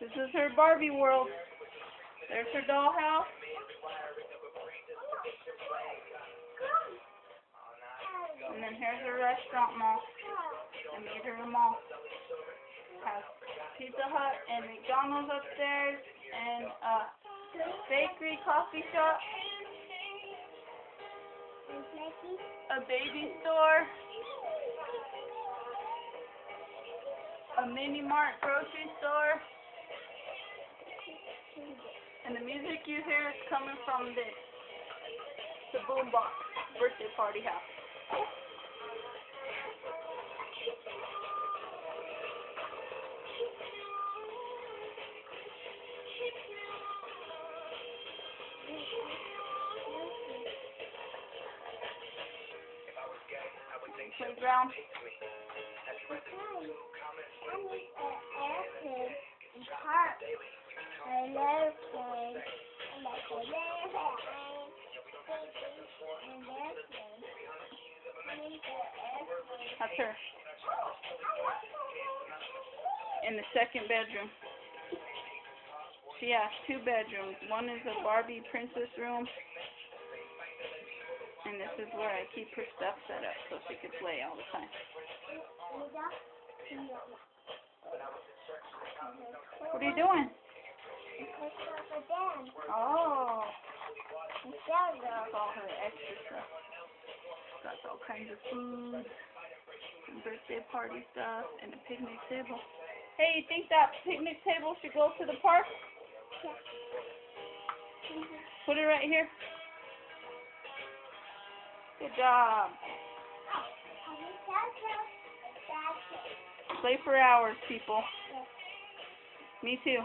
This is her Barbie world. There's her dollhouse. And then here's her restaurant mall. The major mall. Has Pizza Hut and McDonald's upstairs and a bakery, coffee shop, a baby store, a mini mart grocery store, and the music you hear is coming from this, the boombox birthday party house. Playground. That's her. In the second bedroom. She has 2 bedrooms. One is a Barbie princess room. And this is where I keep her stuff set up so she can play all the time. What are you doing? Oh. That's all her extra stuff. Got all kinds of food, and birthday party stuff, and a picnic table. Hey, you think that picnic table should go to the park? Put it right here. Good job. Play for hours, people. Me too.